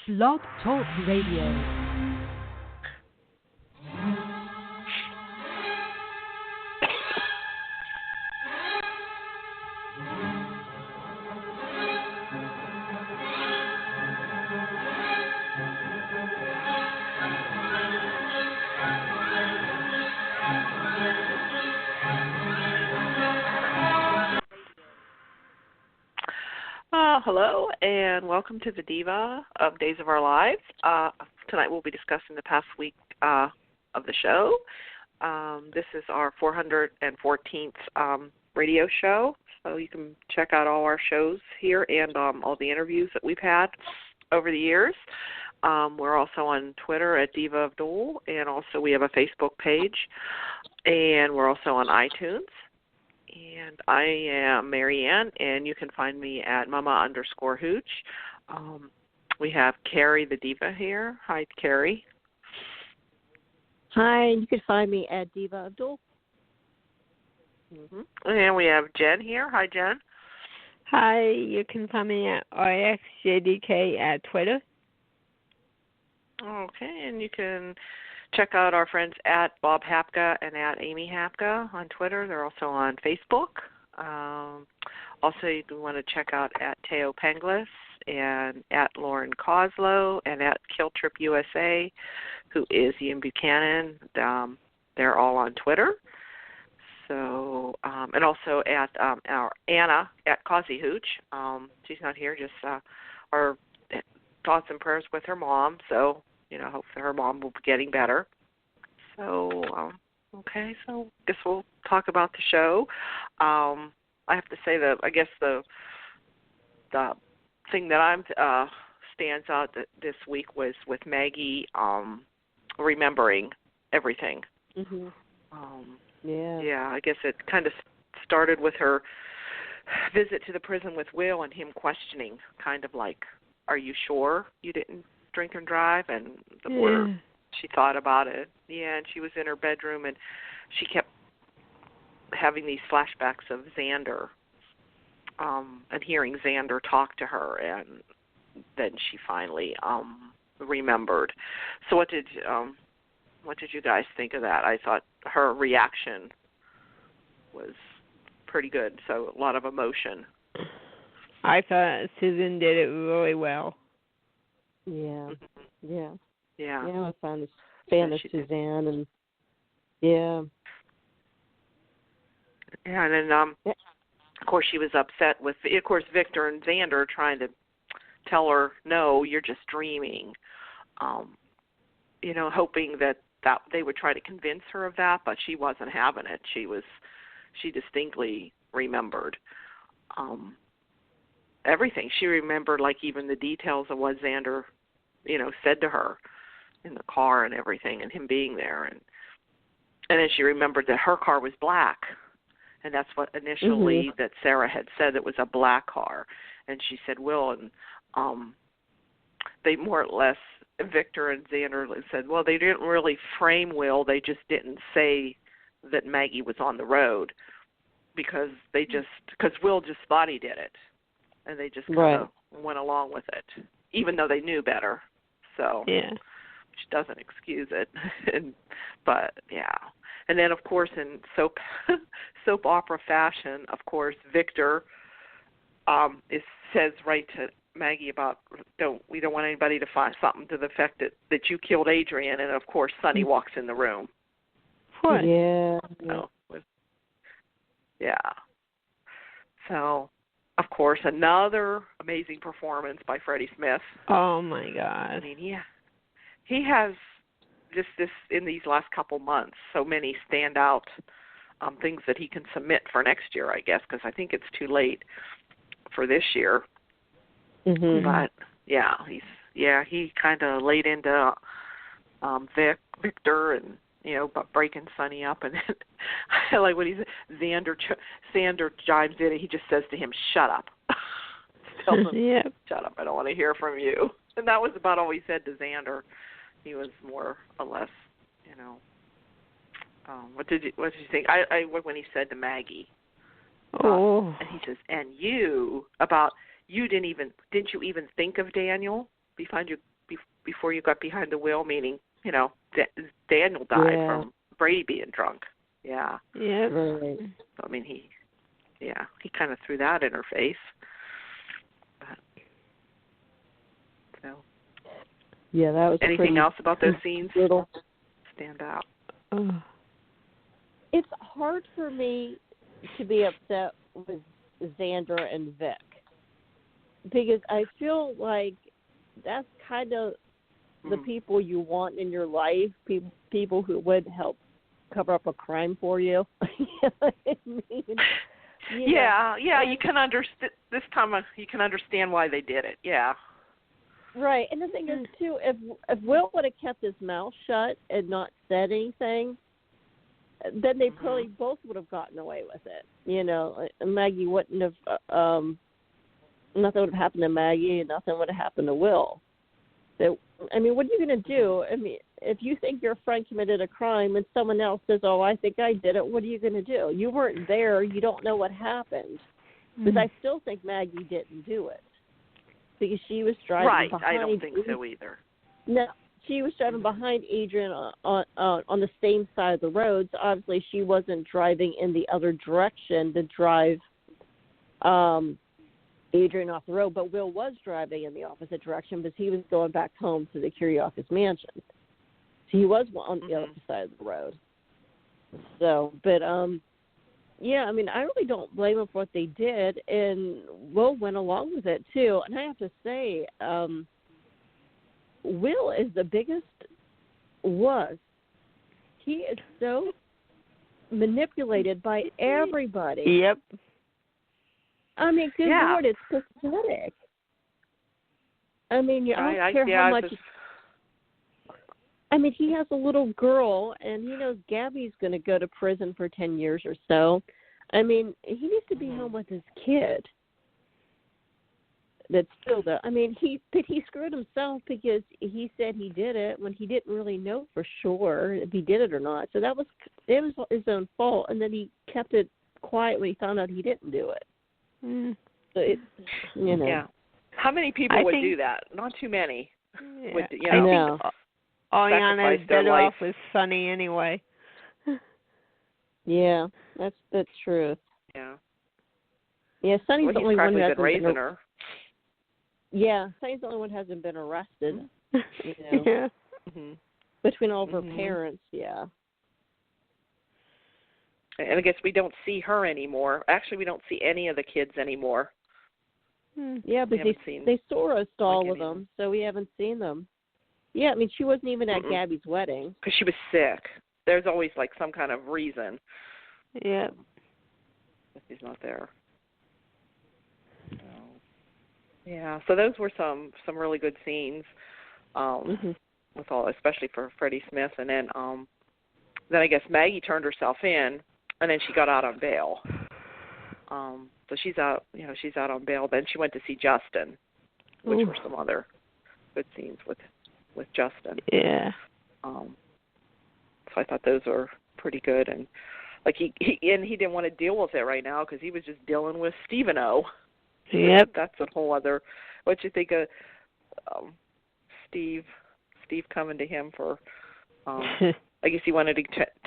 Blogtalk Radio. Hello, and welcome to the Diva of Days of Our Lives. Tonight we'll be discussing the past week of the show. This is our 414th radio show, so you can check out all our shows here and all the interviews that we've had over the years. We're also on Twitter at Diva of DOOL, and also we have a Facebook page, and we're also on iTunes. And I am Marianne, and you can find me at mama_hooch. We have Carrie the Diva here. Hi, Carrie. Hi, you can find me at Diva of DOOL. Mm-hmm. And we have Jen here. Hi, Jen. Hi, you can find me at RXJDK at Twitter. Okay, and you can check out our friends at Bob Hapka and at Amy Hapka on Twitter. They're also on Facebook. Also, you can want to check out at Teo Penglis and at Lauren Coslow and at Killtrip USA, who is Ian Buchanan. They're all on Twitter. So, and also at our Anna at Causey Hooch. She's not here, just our thoughts and prayers with her mom. So, hopefully her mom will be getting better. So, okay, so I guess we'll talk about the show. I have to say that I guess the thing that stands out this week was with Maggie remembering everything. Mm-hmm. Yeah, I guess it kind of started with her visit to the prison with Will and him questioning, kind of like, are you sure you didn't drink and drive? And the more she thought about it, and she was in her bedroom and she kept having these flashbacks of Xander and hearing Xander talk to her, and then she finally remembered. So what did you guys think of that? I thought her reaction was pretty good, so a lot of emotion. I thought Susan did it really well. Yeah. Yeah, I found this fan of Suzanne, and yeah, and then of course she was upset with, of course, Victor and Xander trying to tell her, no, you're just dreaming, hoping that they would try to convince her of that, but she wasn't having it. She distinctly remembered everything. She remembered, like, even the details of what Xander said to her in the car and everything, and him being there, and then she remembered that her car was black, and that's what initially that Sarah had said, it was a black car, and she said Will, and they more or less, Victor and Xander said, well, they didn't really frame Will, they just didn't say that Maggie was on the road, because Will just thought he did it, and they just kind of went along with it, even though they knew better. So, which doesn't excuse it, but yeah. And then, of course, in soap opera fashion, of course, Victor says right to Maggie about we don't want anybody to find something to the effect that you killed Adrian, and of course, Sonny walks in the room. What? Yeah. Yeah. So, of course, another amazing performance by Freddie Smith. Oh my God! I mean, he has just this in these last couple months so many standout things that he can submit for next year, I guess, because I think it's too late for this year. Mm-hmm. But he kind of laid into Victor and but breaking Sonny up, and then I like when Xander chimes in, and he just says to him, "Shut up." Tells him, "Shut up! I don't want to hear from you." And that was about all he said to Xander. He was more or less, what did you think? I when he said to Maggie, and he says, "And you didn't you even think of Daniel before you got behind the wheel, meaning, Daniel died from Brady being drunk. Yeah. Yeah. Right. So, I mean, he kind of threw that in her face. But, so. Yeah, that was anything else about those scenes little stand out? It's hard for me to be upset with Xander and Vic because I feel like that's kind of the people you want in your life, people who would help cover up a crime for you. You know what I mean? Yeah, you can understand this time. You can understand why they did it. Yeah. Right, and the thing is too, if Will would have kept his mouth shut and not said anything, then they probably both would have gotten away with it. Maggie wouldn't have. Nothing would have happened to Maggie, and nothing would have happened to Will. So, I mean, what are you going to do? I mean, if you think your friend committed a crime and someone else says, "Oh, I think I did it," what are you going to do? You weren't there. You don't know what happened. Because I still think Maggie didn't do it. Because she was driving behind. I don't think so either. No, she was driving behind Adrian on the same side of the road. So obviously, she wasn't driving in the other direction to drive Adrian off the road. But Will was driving in the opposite direction because he was going back home to the Kiriakis mansion. So he was on the other side of the road. So, but yeah, I mean, I really don't blame them for what they did, and Will went along with it, too. And I have to say, Will is the biggest He is so manipulated by everybody. Yep. I mean, good Lord, it's pathetic. I mean, I don't care how much... I mean, he has a little girl, and he knows Gabi's going to go to prison for 10 years or so. I mean, he needs to be home with his kid. That's still there. I mean, he screwed himself because he said he did it when he didn't really know for sure if he did it or not. So it was his own fault, and then he kept it quiet when he found out he didn't do it. So Yeah. How many people would do that? Not too many. Yeah. Would, I know. Ariana is better off with Sonny anyway. Yeah, that's truth. Yeah. Yeah, Sonny's the only one who hasn't been raising her. Yeah, Sonny's the only one who hasn't been arrested. Yeah. Between all of her parents, yeah. And I guess we don't see her anymore. Actually, we don't see any of the kids anymore. Yeah, but they saw us all of them, so we haven't seen them. Yeah, I mean, she wasn't even at Gabi's wedding. Because she was sick. There's always, like, some kind of reason. Yeah. If she's not there. So, yeah, so those were some really good scenes, with all, especially for Freddie Smith. And then I guess Maggie turned herself in, and then she got out on bail. So she's out on bail. Then she went to see Justin, which were some other good scenes with Justin. Yeah. So I thought those were pretty good, and like he didn't want to deal with it right now because he was just dealing with Stevano. Yep. That's a whole other. What you think of Steve coming to him for? I guess he wanted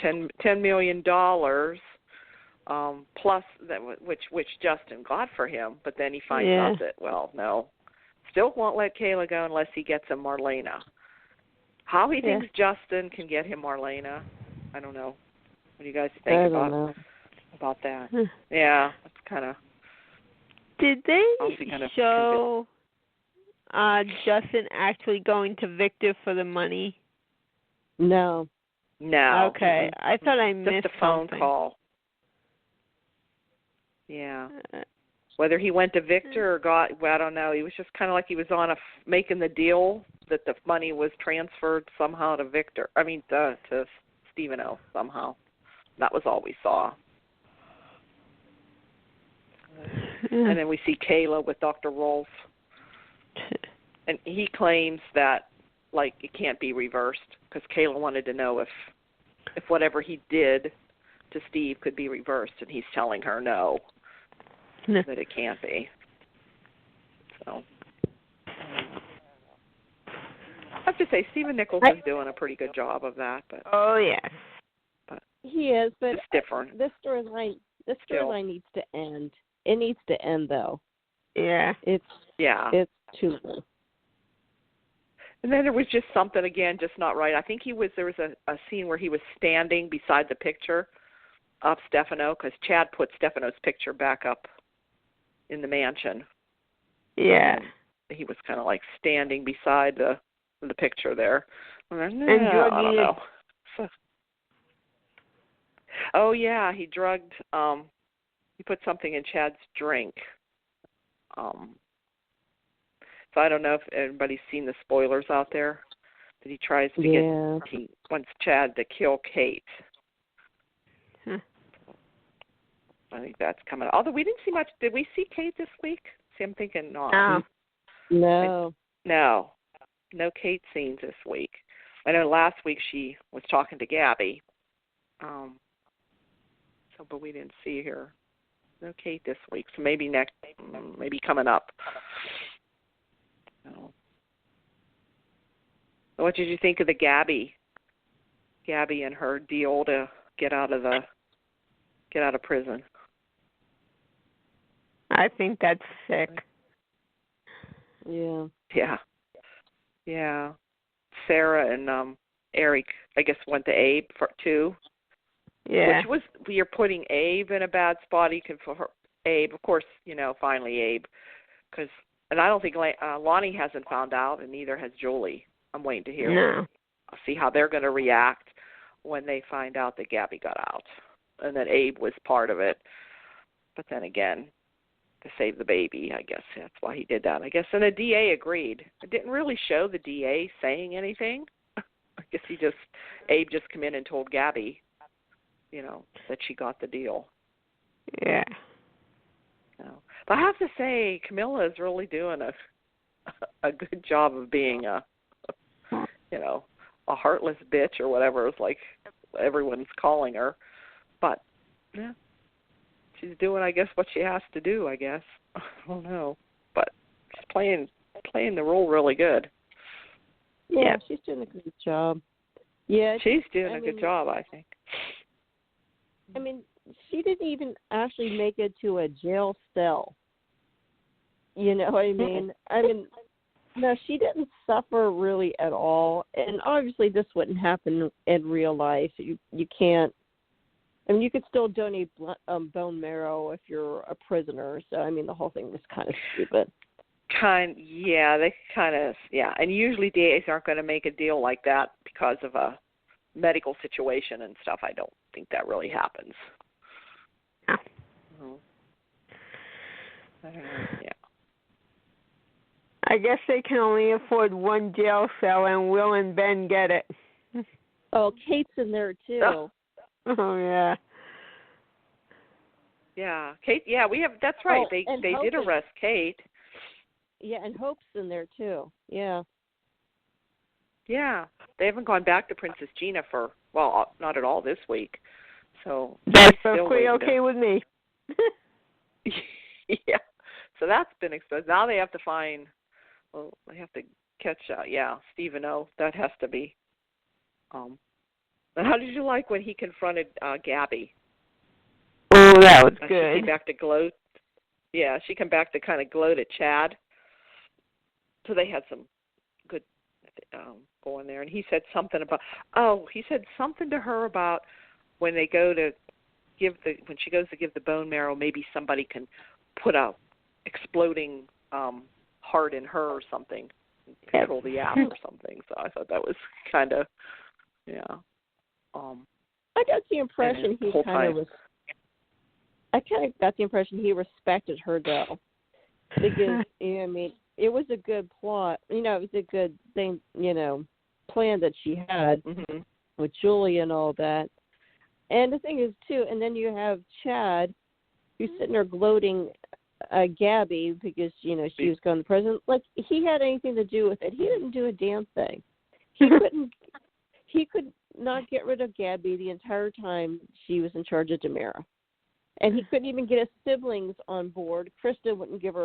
$10 million plus that which Justin got for him, but then he finds out that no, still won't let Kayla go unless he gets him Marlena. How he thinks Justin can get him Marlena, I don't know. What do you guys think about that? Yeah, that's kind of. Did they show Justin actually going to Victor for the money? No. Okay, I thought I missed just a phone call. Yeah. Whether he went to Victor or I don't know. He was just kind of like he was on making the deal that the money was transferred somehow to Victor. I mean, to Stevano somehow. That was all we saw. And then we see Kayla with Dr. Rolf. And he claims that, like, it can't be reversed because Kayla wanted to know if whatever he did to Steve could be reversed, and he's telling her no. That it can't be. So to say Stephen Nichols is doing a pretty good job of that, but oh yes, but he is. But it's different. This storyline needs to end. It needs to end, though. Yeah, it's too long. And then there was just something again, just not right. I think there was a scene where he was standing beside the picture of Stevano because Chad put Stefano's picture back up in the mansion. Yeah. And he was kind of like standing beside the picture there. And I don't know. So, oh yeah, he drugged. He put something in Chad's drink. So I don't know if everybody's seen the spoilers out there. That he tries to he wants Chad to kill Kate. I think that's coming. Although we didn't see much. Did we see Kate this week? See, I'm thinking not. No. No Kate scenes this week. I know last week she was talking to Gabi. But we didn't see her. No Kate this week. So maybe maybe coming up. What did you think of the Gabi and her deal to get out of prison? I think that's sick. Yeah. Sarah and Eric, I guess, went to Abe too. Yeah. You're putting Abe in a bad spot. You can for her, Abe, of course, finally Abe, and I don't think Lani hasn't found out, and neither has Julie. I'm waiting to hear. No. I'll see how they're going to react when they find out that Gabi got out and that Abe was part of it. But then again, to save the baby, I guess that's why he did that. I guess, and the DA agreed. It didn't really show the DA saying anything. I guess Abe just came in and told Gabi, that she got the deal. Yeah. But I have to say, Camilla is really doing a good job of being a heartless bitch or whatever it's like everyone's calling her. But yeah, she's doing, I guess, what she has to do. I guess I don't know, but she's playing the role really good. Yeah, she's doing a good job. Yeah, she's doing a good job, I think. I mean, she didn't even actually make it to a jail cell. You know what I mean? No, she didn't suffer really at all. And obviously this wouldn't happen in real life. You can't. I mean, you could still donate bone marrow if you're a prisoner. So, I mean, the whole thing was kind of stupid. And usually DAs aren't going to make a deal like that because of a medical situation and stuff. I don't think that really happens. No. I don't know. Yeah. I guess they can only afford one jail cell, and Will and Ben get it. Oh, Kate's in there too. Oh yeah. Yeah, Kate. Yeah, we have. That's right. They did arrest Kate. Yeah, and Hope's in there too. Yeah. Yeah, they haven't gone back to Princess Gina for not at all this week. So that's perfectly okay with me. Yeah. So that's been exposed. Now they have to find. Well, they have to catch. Stevano. That has to be. And how did you like when he confronted Gabi? Oh, that was good. She came back to gloat. Yeah, she came back to kind of gloat at Chad. So they had some good going there. And he said something about. Oh, he said something to her about when they go to when she goes to give the bone marrow, maybe somebody can put a exploding heart in her or something, control the app or something. So I thought that was kind of, I got the impression he kind of was. I kind of got the impression he respected her though, because I mean it was a good plot. It was a good thing, plan that she had with Julie and all that. And the thing is too, and then you have Chad, who's sitting there gloating. Gabi, because she was going to prison. Like he had anything to do with it? He didn't do a damn thing. He could not get rid of Gabi the entire time she was in charge of DiMera, and he couldn't even get his siblings on board. Krista wouldn't give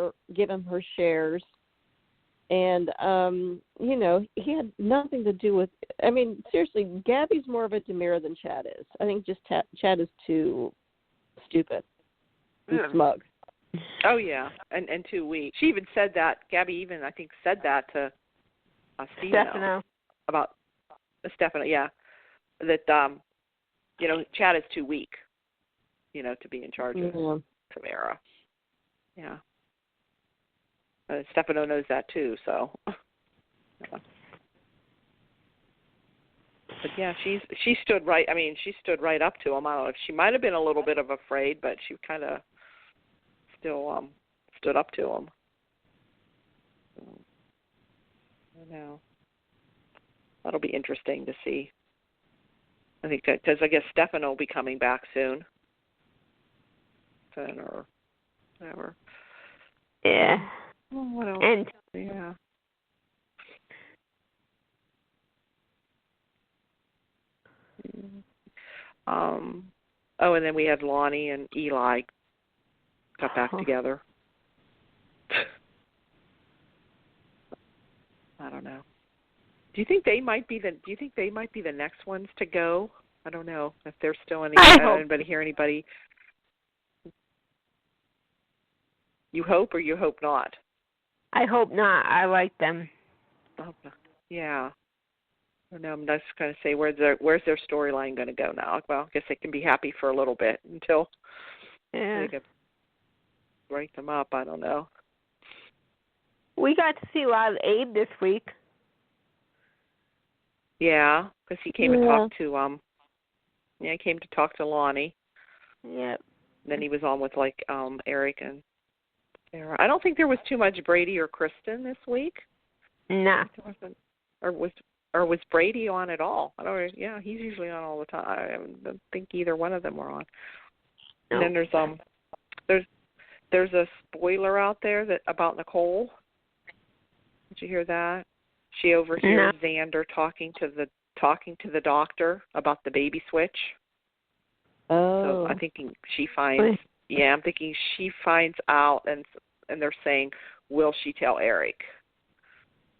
him her shares. And, he had nothing to do with, seriously, Gabi's more of a DiMera than Chad is. I think just Chad is too stupid and smug. Oh, yeah, and too weak. She even said that, Gabi even, I think, said that to Stevano. About Stefano, yeah. That, Chad is too weak, to be in charge of DiMera. Yeah. Stefano knows that too, so. But yeah, she stood right. She stood right up to him. I don't know if she might have been a little bit of afraid, but she kind of still stood up to him. I don't know. That'll be interesting to see. I think because I guess Stefano will be coming back soon, or whatever. Yeah. Well, what else? And yeah. And then we had Lani and Eli got back together. I don't know. Do you think they might be the next ones to go? I don't know if there's still anybody hear anybody. You hope or you hope not? I hope not. I like them. Yeah. I don't know. I'm just going to say where's their storyline going to go now? Well, I guess they can be happy for a little bit until they can break them up. I don't know. We got to see a lot of Abe this week. Yeah, because he came and talked to he came to talk to Lani. Yep. Then he was on with Eric and Sarah. I don't think there was too much Brady or Kristen this week. Nah. Or was Brady on at all? I don't. Yeah, he's usually on all the time. I don't think either one of them were on. No. And then there's a spoiler out there about Nicole. Did you hear that? She overhears Xander talking to the doctor about the baby switch. Oh. So I'm thinking she finds. Yeah, I'm thinking she finds out, and they're saying, will she tell Eric?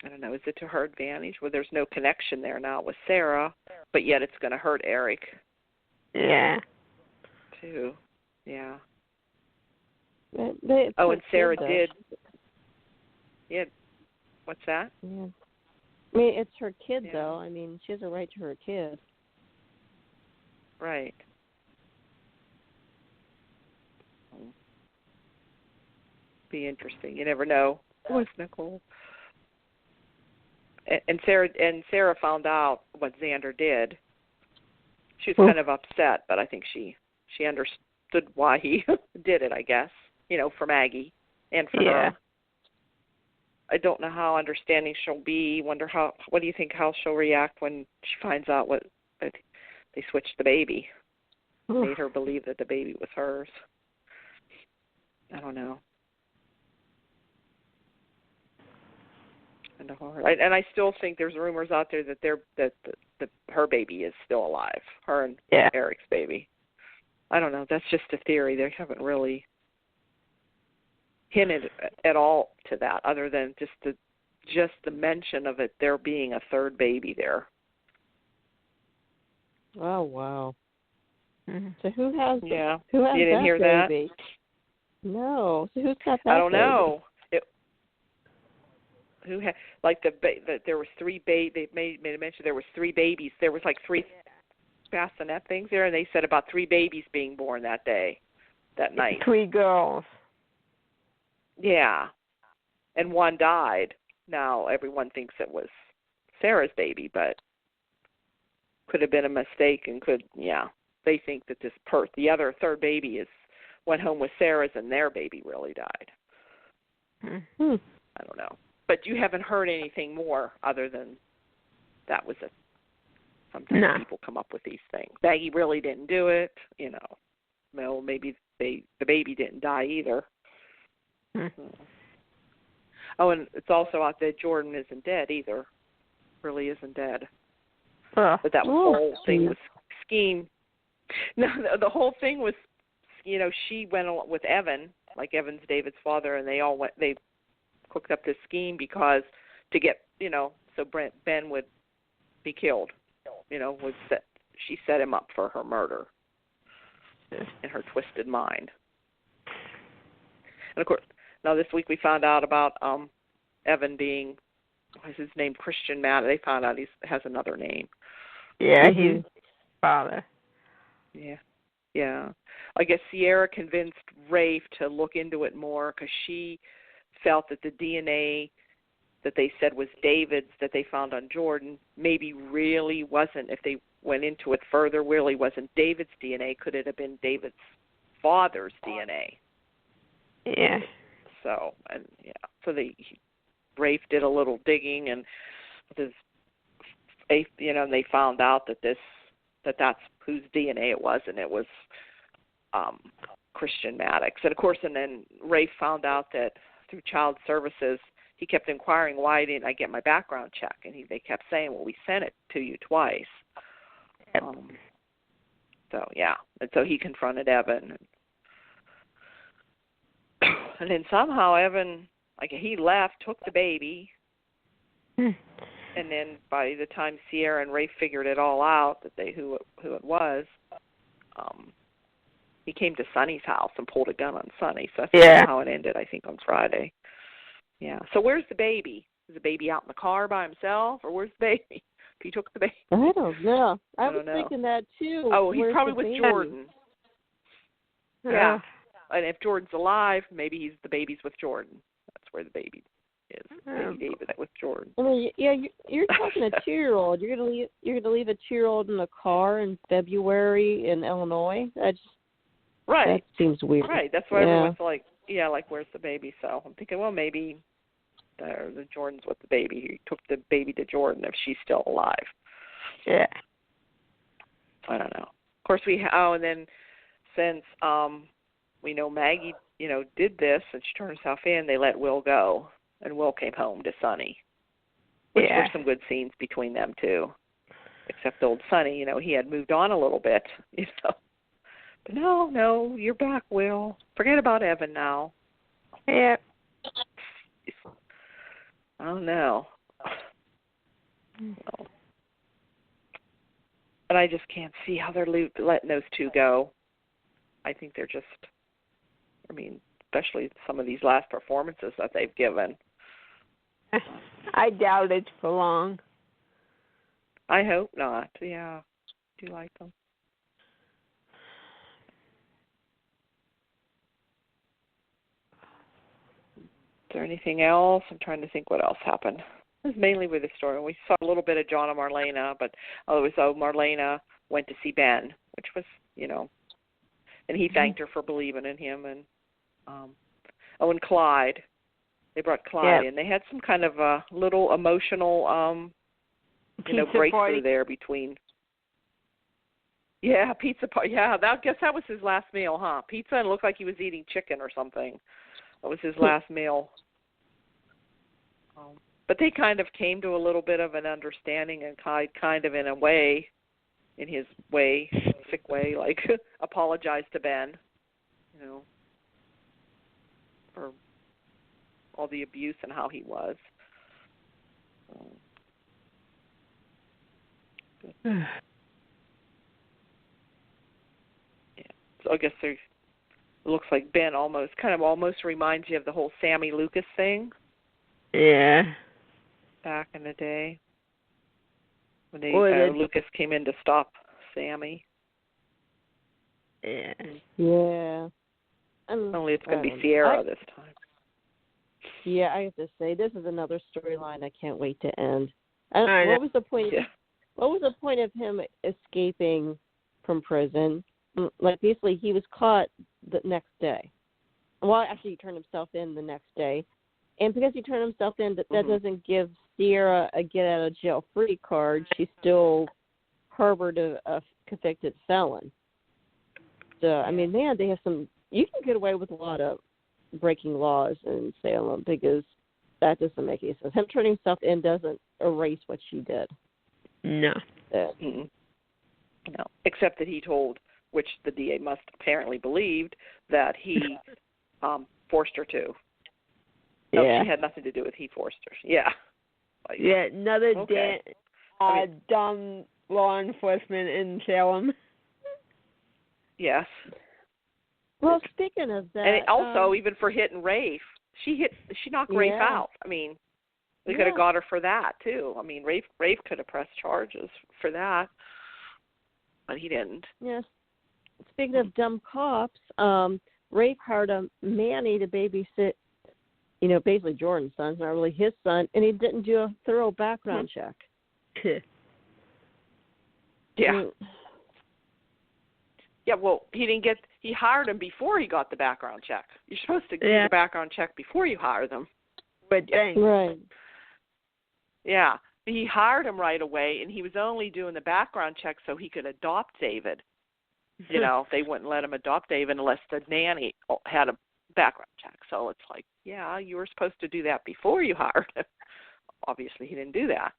I don't know. Is it to her advantage? Well, there's no connection there now with Sarah, but yet it's going to hurt Eric. Yeah. Too. Yeah. And Sarah did. Yeah. What's that? Yeah. It's her kid, though. She has a right to her kid. Right. Be interesting. You never know. What's Nicole? And Sarah found out what Xander did. She was kind of upset, but I think she understood why he did it, I guess. For Maggie and for her. I don't know how understanding she'll be. What do you think, how she'll react when she finds out that they switched the baby? Made her believe that the baby was hers. I don't know. Kind of hard. And I still think there's rumors out there that her baby is still alive. Her and Eric's baby. I don't know. That's just a theory. They haven't really hinted at all to that, other than just the mention of it there being a third baby there. Oh wow! Mm-hmm. So who has? Yeah. Who has you didn't that hear baby? That? No. So who's got that? I don't baby? know. Who had there was three they made a mention there was three babies. There was three bassinet things there, and they said about three babies being born that night. 3 girls. Yeah, and one died. Now everyone thinks it was Sarah's baby, but could have been a mistake, and they think that the other third baby went home with Sarah's, and their baby really died. Mm-hmm. I don't know. But you haven't heard anything more other than that was it. Sometimes people come up with these things. Maggie really didn't do it, Well, maybe the baby didn't die either. Mm-hmm. Oh, and it's also out there Jordan isn't dead either. Really isn't dead. But that whole thing was scheme. No, the whole thing was, she went with Evan, like Evan's David's father, and they all went. Of cooked up this scheme because to get, so Ben would be killed. She set him up for her murder in her twisted mind. And of course, now this week we found out about Evan being, what is his name, Christian Matt. They found out he has another name. Yeah, he's father. Yeah. I guess Ciera convinced Rafe to look into it more because she felt that the DNA that they said was David's that they found on Jordan maybe really wasn't, if they went into it further, really wasn't David's DNA. Could it have been David's father's DNA? Yeah. So Rafe did a little digging, and and they found out that that's whose DNA it was, and it was Christian Maddox. And of course, and then Rafe found out that through child services, he kept inquiring, why didn't I get my background check? And they kept saying, well, we sent it to you twice. Yep. And so he confronted Evan. And then somehow Evan, he left, took the baby, and then by the time Ciera and Rafe figured it all out, that who it was, he came to Sonny's house and pulled a gun on Sonny. So that's how it ended, I think, on Friday. Yeah. So where's the baby? Is the baby out in the car by himself, or where's the baby? If he took the baby, I don't know. I don't was know. thinking that too. Oh, he's Where's probably the with baby? Jordan. Yeah. And if Jordan's alive, maybe he's the baby's with Jordan. That's where the baby is. Baby David with Jordan. I mean, yeah, you're talking a 2-year-old. You're gonna leave a 2-year-old in a car in February in Illinois. That seems weird. Right. That's why everyone's like, where's the baby? So I'm thinking, well, maybe the Jordan's with the baby. He took the baby to Jordan if she's still alive. Yeah. I don't know. Of course, and then since we know Maggie, did this and she turned herself in, they let Will go, and Will came home to Sonny, which were some good scenes between them too. Except old Sonny, he had moved on a little bit, But no, you're back, Will. Forget about Evan now. Yeah. Oh no. Well, but I just can't see how they're letting those two go. I think they're just, especially some of these last performances that they've given. I doubt it's for long. I hope not. Yeah. Do you like them? Is there anything else? I'm trying to think what else happened. It was mainly with the story. We saw a little bit of John and Marlena, but Marlena went to see Ben, which was, and he thanked her for believing in him. And and Clyde, they brought Clyde in. They had some kind of a little emotional, breakthrough there between. Yeah, pizza party. Yeah, I guess that was his last meal, huh? Pizza, and it looked like he was eating chicken or something. That was his last meal. But they kind of came to a little bit of an understanding, and Clyde kind of in his way, sick way, apologized to Ben, for all the abuse and how he was. So I guess it looks like Ben almost reminds you of the whole Sammy Lucas thing. Yeah. Back in the day, when Lucas came in to stop Sammy. Yeah. Yeah. Only it's going to be Ciera this time. Yeah, I have to say, this is another storyline I can't wait to end. What was the point? What was the point of him escaping from prison? Basically, he was caught the next day. Well, actually, he turned himself in the next day. And because he turned himself in, that doesn't give Ciera a get-out-of-jail-free card. She's still harbored a convicted felon. So, they have some... You can get away with a lot of breaking laws in Salem because that doesn't make any sense. Him turning himself in doesn't erase what she did. No. No, except that he told, which the DA must apparently believed, that he forced her to. No, she had nothing to do with he forced her. Yeah. Like, yeah, another okay. dumb law enforcement in Salem. Yes. Well, speaking of that, and also even for hitting Rafe, she knocked Rafe out. I mean, we could have got her for that too. I mean, Rafe could have pressed charges for that, but he didn't. Yes. Speaking of dumb cops, Rafe hired a Manny to babysit, basically Jordan's son, not really his son, and he didn't do a thorough background check. Yeah. Yeah, well, he hired him before he got the background check. You're supposed to do the background check before you hire them. But dang. Right. Yeah. He hired him right away, and he was only doing the background check so he could adopt David. They wouldn't let him adopt David unless the nanny had a background check. So it's like, yeah, you were supposed to do that before you hired him. Obviously, he didn't do that.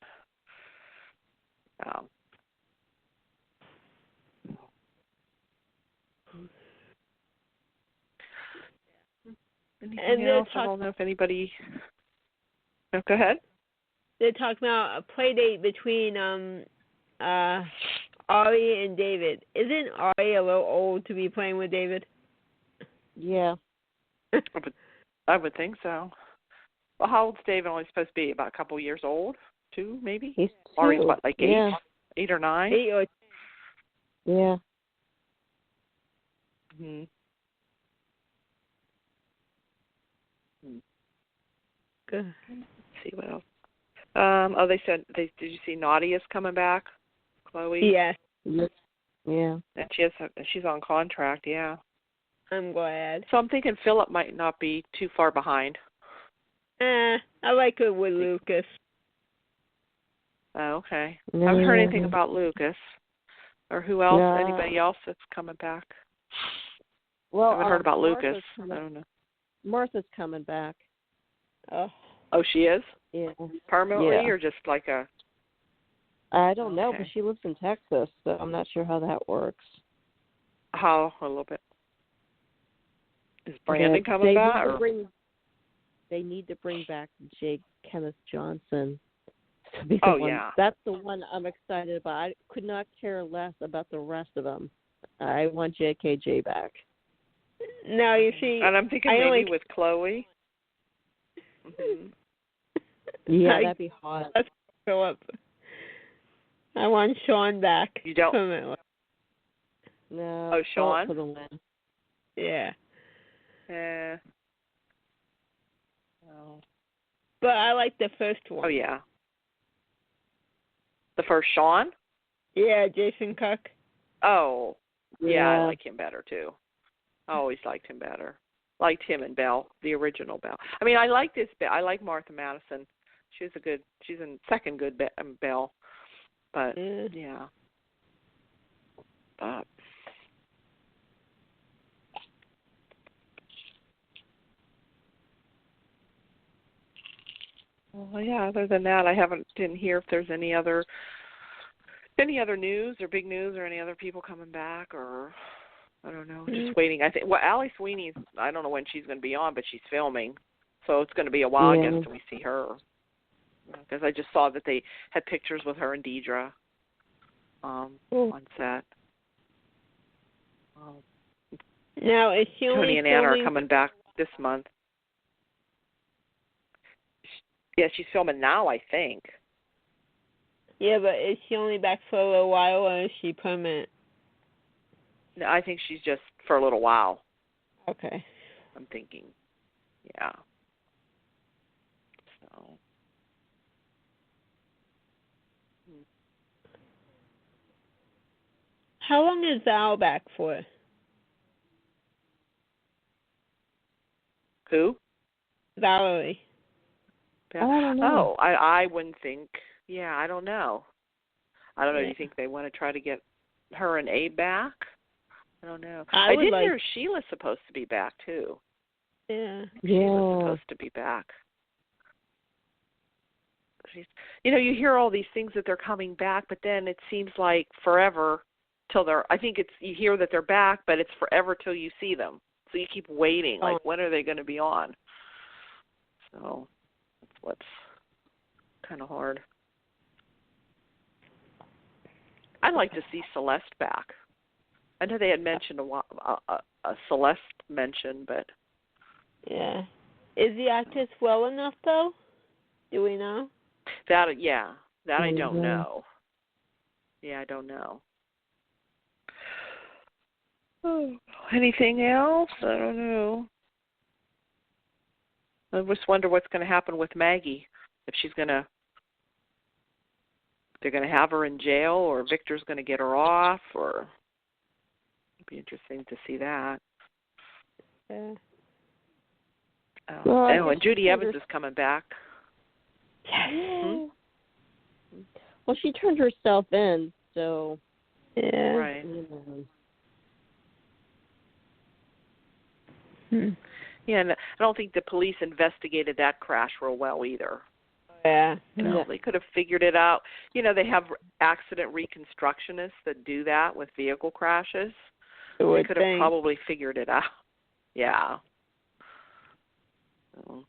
Anything else? I don't know if anybody... Oh, go ahead. They're talking about a play date between Ari and David. Isn't Ari a little old to be playing with David? Yeah. I would think so. Well, how old's David only supposed to be? About a couple years old? 2, maybe? He's 2. Ari's what, like 8? Yeah. 8 or 9? 8 or... Yeah. Mm-hmm. Good. Let's see what else. They said, did you see Nadia's coming back, Chloe? Yes. Yeah. And she's on contract, yeah. I'm glad. So I'm thinking Philip might not be too far behind. I like it with Lucas. Oh, okay. I haven't heard anything about Lucas. Or who else? No. Anybody else that's coming back? Well, I haven't heard about Lucas. I don't know. Martha's coming back. Oh, she is? Yeah. Permanently or just like a... I don't know, but she lives in Texas, so I'm not sure how that works. How? A little bit. Is Brandon coming back? They need to bring back J. Kenneth Johnson. To be the one. That's the one I'm excited about. I could not care less about the rest of them. I want JKJ back. Now, you see... And I'm thinking maybe with Chloe. Mm-hmm. Yeah, that'd be hot. Let's go up. I want Sean back. You don't? No. Oh, Sean? For the win. Yeah. Oh. But I like the first one. Oh, yeah. The first Sean? Yeah, Jason Cook. Oh. Yeah, I like him better, too. I always liked him better. Liked him and Belle, the original Belle. I mean, I like this. I like Martha Madison. She's a second good Belle. But, yeah. But. Well, yeah, other than that, didn't hear if there's any other news or big news or any other people coming back or, I don't know, just waiting. I think, Allie Sweeney, I don't know when she's going to be on, but she's filming. So it's going to be a while, I guess, till we see her. Because I just saw that they had pictures with her and Deidre on set. Now, is she only Tony and Anna are coming back this month. Yeah, she's filming now, I think. Yeah, but is she only back for a little while, or is she permanent? No, I think she's just for a little while. Okay. I'm thinking. Yeah. So. How long is Val back for? Who? Valerie. I don't know. Oh, I wouldn't think. Yeah, I don't know. I don't know. Do you think they want to try to get her and Abe back? I don't know. I did hear Sheila's supposed to be back, too. Yeah. Sheila's supposed to be back. You hear all these things that they're coming back, but then it seems like forever till you hear that they're back, but it's forever till you see them. So you keep waiting, like, when are they going to be on? So that's what's kind of hard. I'd like to see Celeste back. I know they had mentioned a Celeste mention, but yeah, is the actress well enough though? Do we know? That I don't know. Yeah, I don't know. Oh, anything else? I don't know. I just wonder what's going to happen with Maggie. If they're going to have her in jail, or Victor's going to get her off, or it'd be interesting to see that. Yeah. And Judy Evans is coming back. Yes. Well, she turned herself in, so. Yeah. Right. Yeah, and I don't think the police investigated that crash real well either. Yeah. They could have figured it out. They have accident reconstructionists that do that with vehicle crashes. They could have probably figured it out. Yeah. So.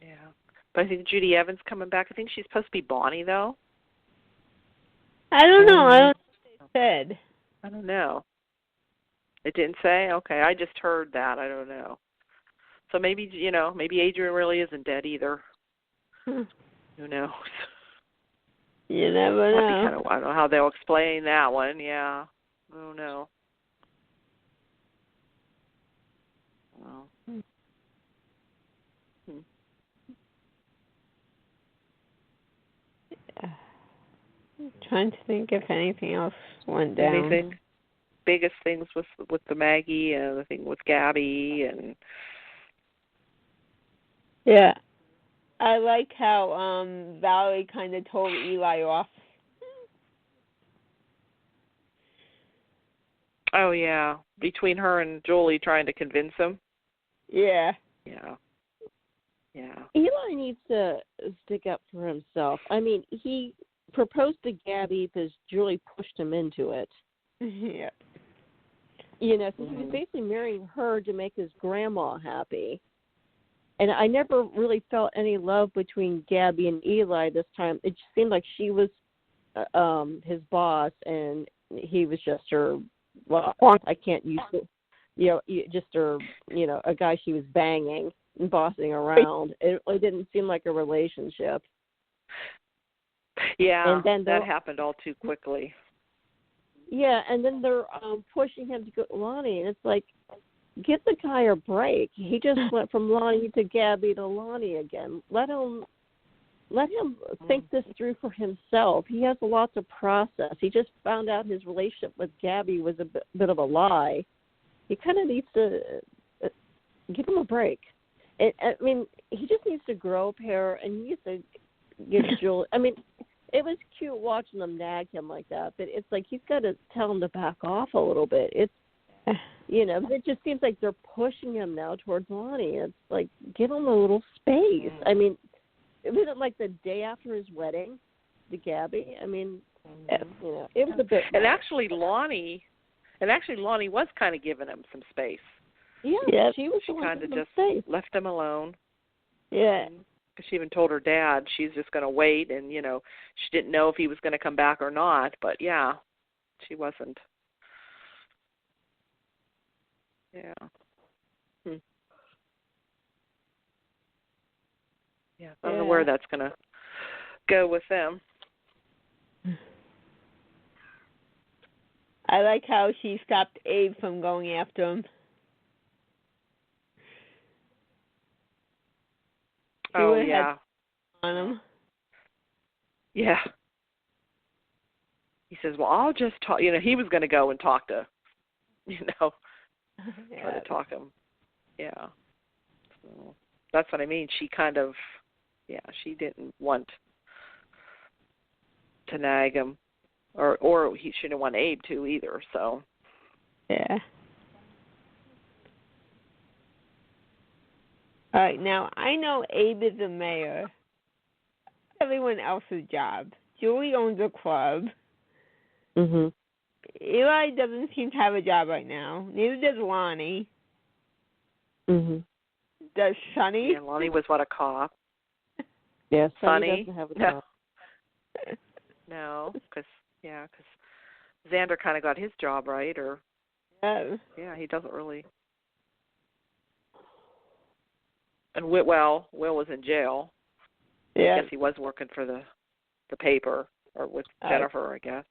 Yeah. But I think Judy Evans coming back. I think she's supposed to be Bonnie, though. I don't know. I don't know what they said. I don't know. It didn't say? Okay, I just heard that. I don't know. So maybe, maybe Adrian really isn't dead either. Who knows? You never know. I don't know how they'll explain that one. Yeah. I don't know. Well. Yeah. I'm trying to think if anything else went down. Anything? Biggest things with the Maggie and the thing with Gabi and. Yeah. I like how Valerie kind of told Eli off. Oh, yeah. Between her and Julie trying to convince him. Yeah. Yeah. Yeah. Eli needs to stick up for himself. I mean, he proposed to Gabi because Julie pushed him into it. Yeah. So he was basically marrying her to make his grandma happy. And I never really felt any love between Gabi and Eli this time. It just seemed like she was his boss and he was just her, I can't use it, just her, a guy she was banging and bossing around. It really didn't seem like a relationship. Yeah, and then that happened all too quickly. Yeah, and then they're pushing him to go to Lani, and it's like, give the guy a break. He just went from Lani to Gabi to Lani again. Let him think this through for himself. He has a lot to process. He just found out his relationship with Gabi was a bit of a lie. He kind of needs to give him a break. I mean, he just needs to grow a pair, and he needs to get Julie. I mean, it was cute watching them nag him like that, but it's like he's got to tell him to back off a little bit. It's, it just seems like they're pushing him now towards Lani. It's like, give him a little space. I mean, it wasn't like the day after his wedding to Gabi. I mean, it was a bit. And actually, Lani was kind of giving him some space. Yeah, she kind of just left him alone. Yeah. Because she even told her dad she's just going to wait, and, she didn't know if he was going to come back or not. But, yeah, she wasn't. Yeah. Yeah, I don't know where that's going to go with them. I like how she stopped Abe from going after him. Oh, yeah. On him. Yeah. He says, well, I'll just talk. He was going to go and talk to, try to talk him. Yeah. So that's what I mean. She kind of, she didn't want to nag him. Or he shouldn't want Abe to either, so. Yeah. All right, now, I know Abe is the mayor. Everyone else's job. Julie owns a club. Mhm. Eli doesn't seem to have a job right now. Neither does Lani. Mhm. Does Sonny? Yeah, Lani was a cop. Yeah, Sonny doesn't have a job. No, because Xander kind of got his job, right? Or yeah, he doesn't really. And Will was in jail. Yeah. I guess he was working for the paper or with Jennifer, I guess.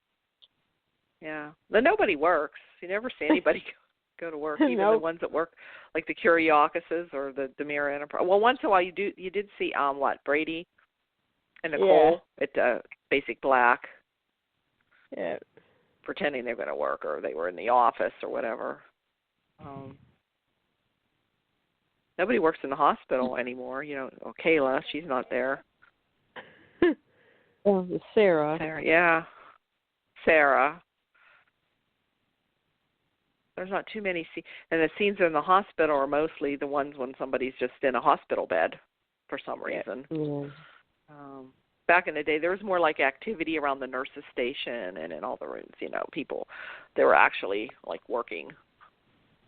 Yeah, but nobody works. You never see anybody go to work, even the ones that work, like the Kuriokises or the DiMera Enterprise. Well, once in a while you did see Brady and Nicole at Basic Black. Yeah. Pretending they're going to work, or they were in the office or whatever. Nobody works in the hospital anymore. Kayla, she's not there. Oh, Ciera. Sarah. There's not too many and the scenes in the hospital are mostly the ones when somebody's just in a hospital bed for some reason. Yeah. Back in the day, there was more like activity around the nurses' station and in all the rooms. People, they were actually like working.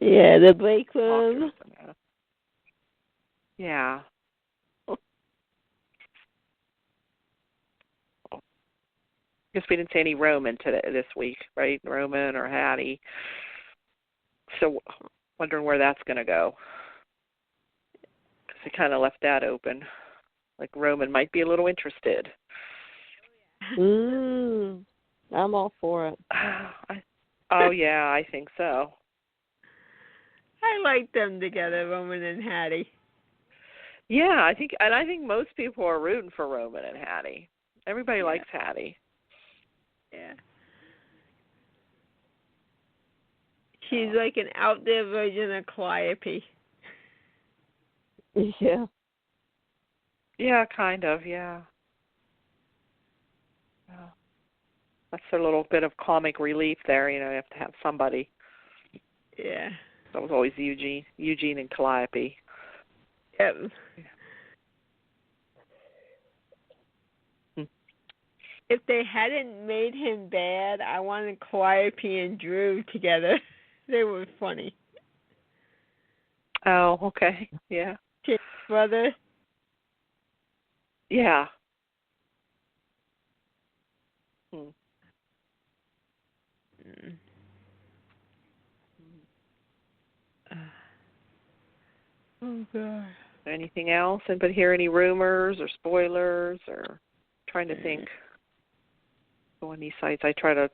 Yeah, the break room. Yeah. Guess we didn't see any Roman this week, right? Roman or Hattie. So, wondering where that's going to go. Because they kind of left that open. Like Roman might be a little interested. I'm all for it. I think so. I like them together, Roman and Hattie. Yeah, I think most people are rooting for Roman and Hattie. Everybody likes Hattie. Yeah. She's like an out there version of Calliope. Yeah. Yeah, kind of, yeah. That's a little bit of comic relief there, you have to have somebody. Yeah. That was always Eugene and Calliope. Yep. If they hadn't made him bad, I wanted Calliope and Drew together. They were funny. Oh, okay. Yeah. His brother. Yeah. Oh, God. Anything else? Anybody hear any rumors or spoilers or trying to think? Go on these sites. I try to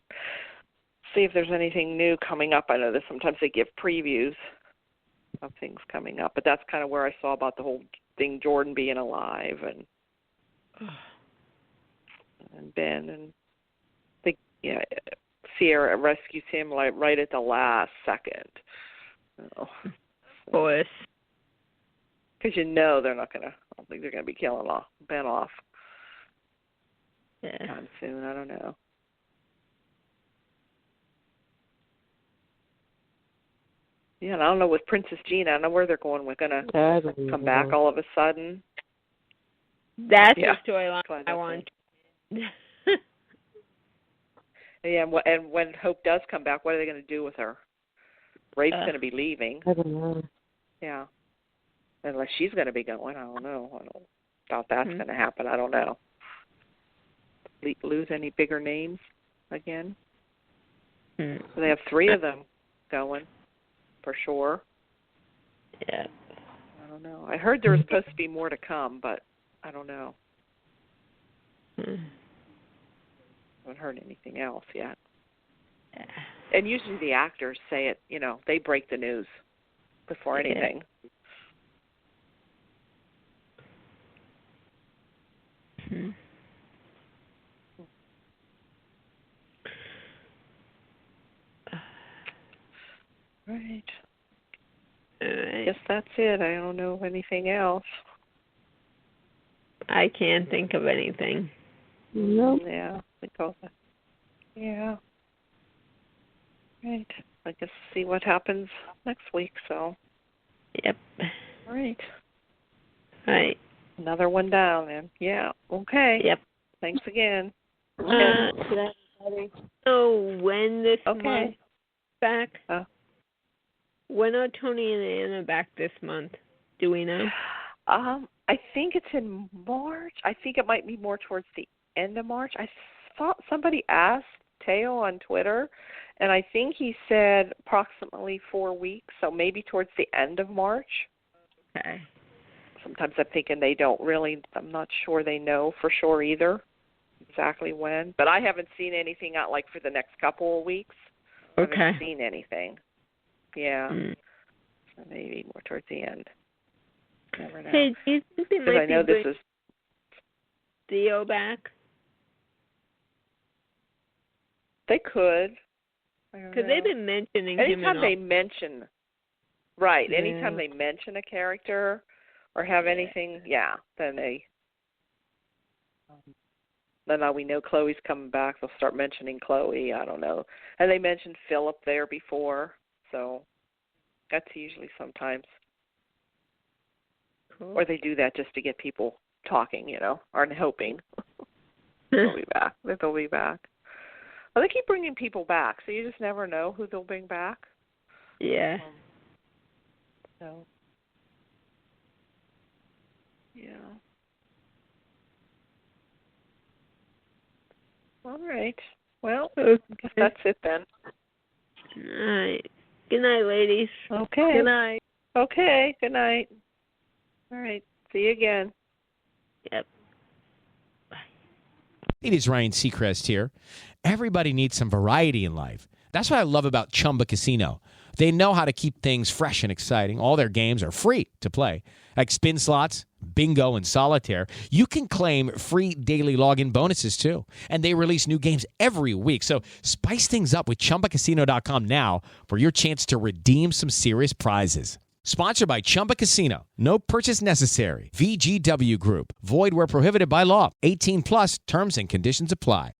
see if there's anything new coming up. I know that sometimes they give previews of things coming up, but that's kind of where I saw about the whole thing, Jordan being alive and Ben, and Ciera rescues him like right at the last second. Boys. Because they're not gonna. I don't think they're gonna be killing Ben off. Yeah. Time soon. I don't know. Yeah, and I don't know with Princess Gina. I don't know where they're going. We're gonna come back all of a sudden. That's the storyline I want. Yeah, and when Hope does come back, what are they going to do with her? Rafe's going to be leaving. I don't know. Yeah. Unless she's going to be going. I don't know. I don't doubt that's going to happen. I don't know. Lose any bigger names again? So they have 3 of them going, for sure. Yeah. I don't know. I heard there was supposed to be more to come, but I don't know. I haven't heard anything else yet. Yeah. And usually the actors say it, they break the news before anything. Right. I guess that's it. I don't know anything else. I can't think of anything. Nope. Yeah. Yeah. Right. I guess see what happens next week, so. Yep. Right. Right. Another one down then. Yeah. Okay. Yep. Thanks again. So when this month back? Oh. When are Tony and Anna back this month? Do we know? I think it's in March. I think it might be more towards the end of March. I thought somebody asked Teo on Twitter, and I think he said approximately 4 weeks, so maybe towards the end of March. Okay. Sometimes I'm thinking they don't really, I'm not sure they know for sure either exactly when. But I haven't seen anything out like for the next couple of weeks. Okay. I haven't seen anything. Yeah. So maybe more towards the end. Never know. Hey, do you think they might be bringing Theo back? They could. Because they've been mentioning him. Anytime they mention, right, anytime they mention a character or have anything, then now we know Chloe's coming back. They'll start mentioning Chloe. I don't know. And they mentioned Philip there before, so that's usually sometimes. Cool. Or they do that just to get people talking, or hoping. They'll be back. They'll be back. Well, they keep bringing people back, so you just never know who they'll bring back. Yeah. So, yeah. All right. Well, I guess that's it then. All right. Good night, ladies. Okay. Good night. Okay. Good night. All right. See you again. Yep. It is Ryan Seacrest here. Everybody needs some variety in life. That's what I love about Chumba Casino. They know how to keep things fresh and exciting. All their games are free to play, like spin slots, bingo, and solitaire. You can claim free daily login bonuses, too. And they release new games every week. So spice things up with ChumbaCasino.com now for your chance to redeem some serious prizes. Sponsored by Chumba Casino. No purchase necessary. VGW Group. Void where prohibited by law. 18 plus terms and conditions apply.